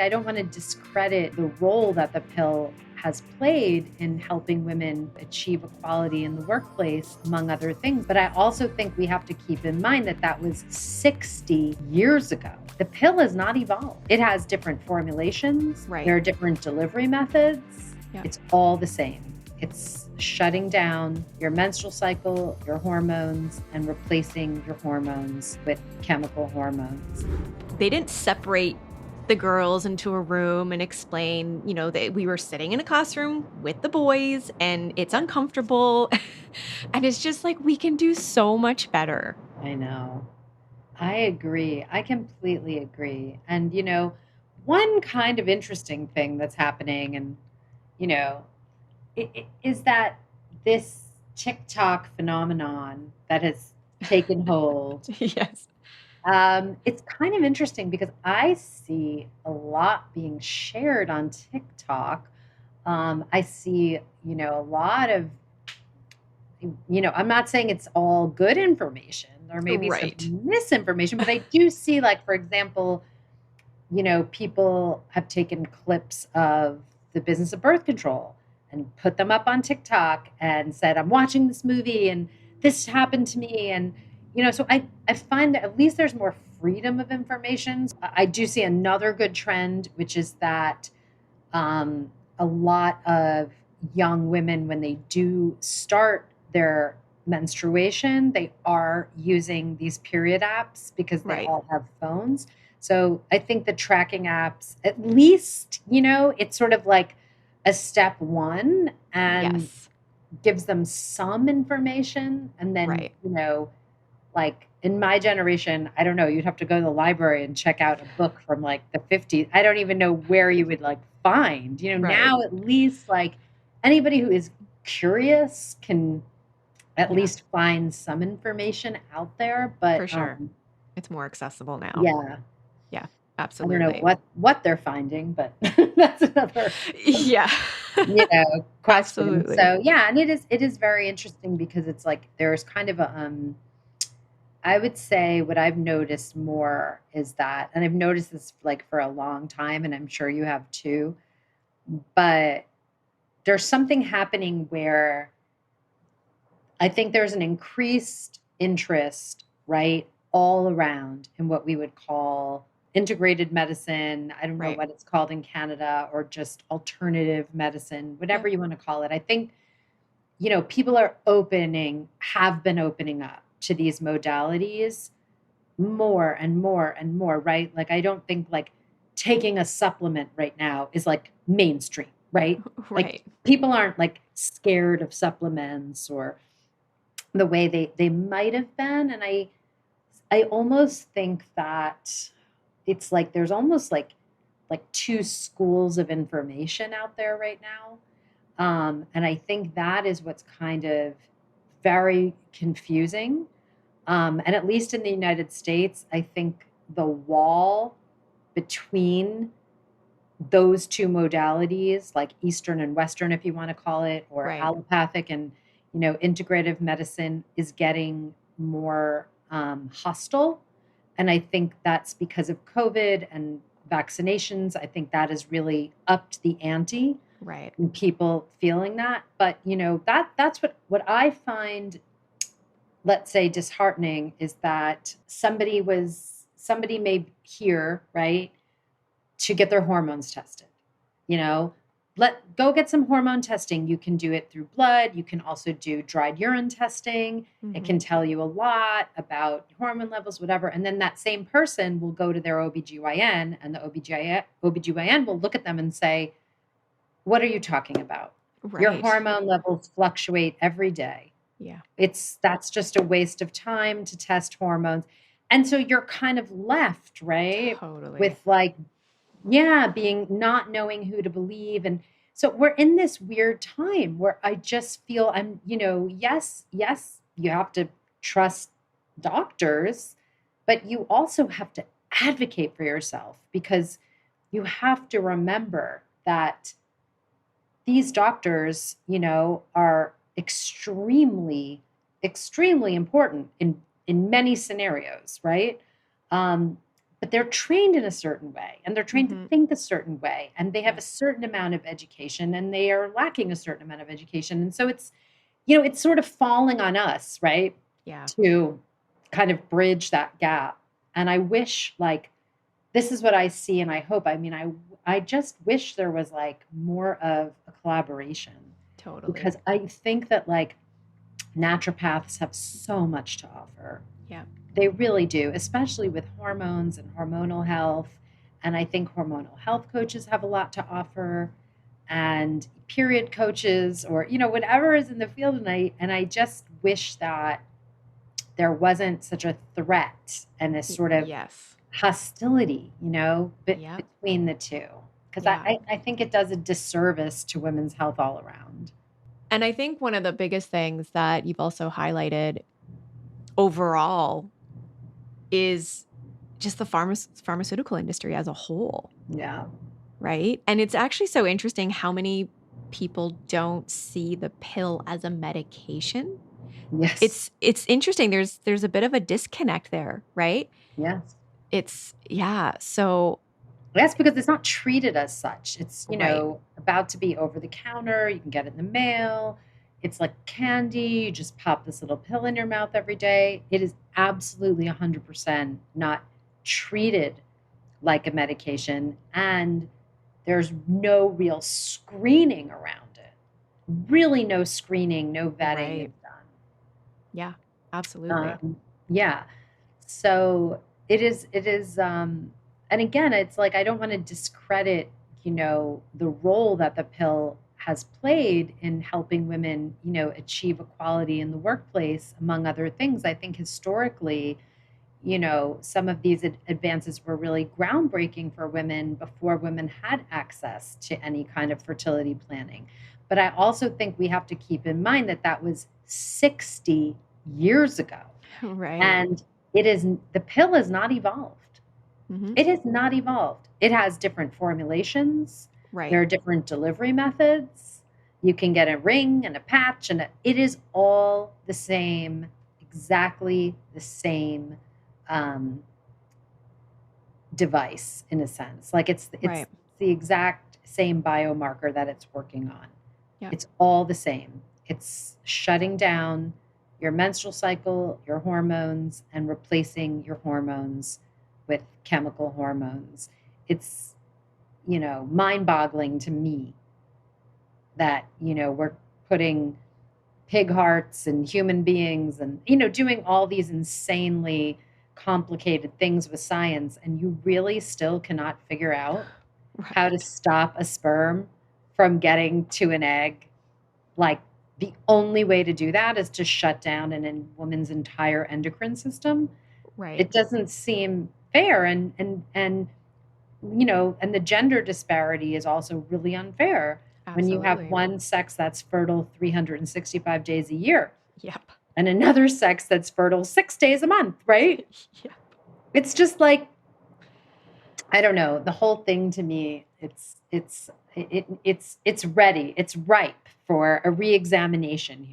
I don't want to discredit the role that the pill has played in helping women achieve equality in the workplace, among other things. But I also think we have to keep in mind that that was 60 years ago. The pill has not evolved. It has different formulations. Right. There are different delivery methods. Yeah. It's all the same. It's shutting down your menstrual cycle, your hormones, and replacing your hormones with chemical hormones. They didn't separate the girls into a room and explain, that we were sitting in a classroom with the boys and it's uncomfortable. And it's just like, we can do so much better. I know. I agree. I completely agree. And, one kind of interesting thing that's happening and, is that this TikTok phenomenon that has taken hold. Yes. It's kind of interesting because I see a lot being shared on TikTok. I see, a lot of, I'm not saying it's all good information or maybe Right. some misinformation, but I do see, like, for example, people have taken clips of the business of birth control and put them up on TikTok and said, I'm watching this movie and this happened to me. And, so I find that at least there's more freedom of information. I do see another good trend, which is that a lot of young women, when they do start their menstruation, they are using these period apps because they Right. all have phones. So I think the tracking apps, at least, it's sort of like a step one and Yes. gives them some information. And then, Right. like in my generation, I don't know, you'd have to go to the library and check out a book from like the 50s. I don't even know where you would like find, Right. now at least like anybody who is curious can at least find some information out there. But For sure. It's more accessible now. Yeah. Yeah, I absolutely. don't know what they're finding, but that's another Yeah. question. Absolutely. So yeah, and it is very interesting because it's like there's kind of a I would say what I've noticed more is that, and I've noticed this like for a long time, and I'm sure you have too, but there's something happening where I think there's an increased interest, right, all around in what we would call integrated medicine. I don't know Right. what it's called in Canada, or just alternative medicine, whatever you want to call it. I think, people have been opening up to these modalities more and more and more, right? Like, I don't think like taking a supplement right now is like mainstream, right? Like Right. people aren't like scared of supplements or the way they might have been. And I almost think that it's like there's almost like two schools of information out there right now. And I think that is what's kind of very confusing. And at least in the United States, I think the wall between those two modalities, like Eastern and Western, if you want to call it, or Right. allopathic and, integrative medicine, is getting more hostile. And I think that's because of COVID and vaccinations. I think that has really upped the ante. Right. And people feeling that. But, that's what I find, let's say, disheartening, is that somebody may here, right, to get their hormones tested. Go get some hormone testing. You can do it through blood. You can also do dried urine testing. It can tell you a lot about hormone levels, whatever. And then that same person will go to their OBGYN, and the OBGYN will look at them and say, what are you talking about? Right. Your hormone levels fluctuate every day. Yeah. That's just a waste of time to test hormones. And so you're kind of left, right? Totally. With like, being not knowing who to believe. And so we're in this weird time where I just feel yes, you have to trust doctors, but you also have to advocate for yourself, because you have to remember that these doctors, are extremely, extremely important in many scenarios, right? But but they're trained in a certain way and they're trained to Mhm. think a certain way and they have a Yeah. certain amount of education and they are lacking a certain amount of education. And so it's sort of falling on us, right? Yeah. To kind of bridge that gap. And I wish like this is what I see and I hope. I mean, I just wish there was like more of a collaboration Totally. because I think that like naturopaths have so much to offer. Yeah. They really do, especially with hormones and hormonal health. And I think hormonal health coaches have a lot to offer and period coaches or whatever is in the field and I just wish that there wasn't such a threat and this sort of Yes. hostility, Yep. between the two. Because Yeah. I think it does a disservice to women's health all around. And I think one of the biggest things that you've also highlighted overall is just the pharmaceutical industry as a whole, Yeah. right? And it's actually so interesting how many people don't see the pill as a medication. Yes. It's interesting. There's a bit of a disconnect there, right? Yes. It's yeah. So That's because it's not treated as such. It's, right, about to be over the counter. You can get it in the mail. It's like candy. You just pop this little pill in your mouth every day. It is absolutely 100% not treated like a medication. And there's no real screening around it. Really no screening, no vetting is right. Yeah, done. absolutely. Yeah. So it is, and again, it's like I don't want to discredit, the role that the pill has played in helping women, achieve equality in the workplace, among other things. I think historically, some of these advances were really groundbreaking for women before women had access to any kind of fertility planning. But I also think we have to keep in mind that that was 60 years ago. Right. And the pill has not evolved. Hmm. It has not evolved. It has different formulations. There Right. are different delivery methods. You can get a ring and a patch, and it is all the same, exactly the same um, device in a sense. Like it's Right. the exact same biomarker that it's working on. Yeah. It's all the same. It's shutting down your menstrual cycle, your hormones, and replacing your hormones with chemical hormones. It's, mind boggling to me that, we're putting pig hearts and human beings and, doing all these insanely complicated things with science. And you really still cannot figure out how to Right. stop a sperm from getting to an egg. Like the only way to do that is to shut down a woman's entire endocrine system. Right. It doesn't seem fair. And the gender disparity is also really unfair when you have Absolutely. one sex that's fertile 365 days a year Yep. and another sex that's fertile 6 days a month, right? Yep. It's just like, I don't know, the whole thing to me, it's ready. It's ripe for a reexamination here.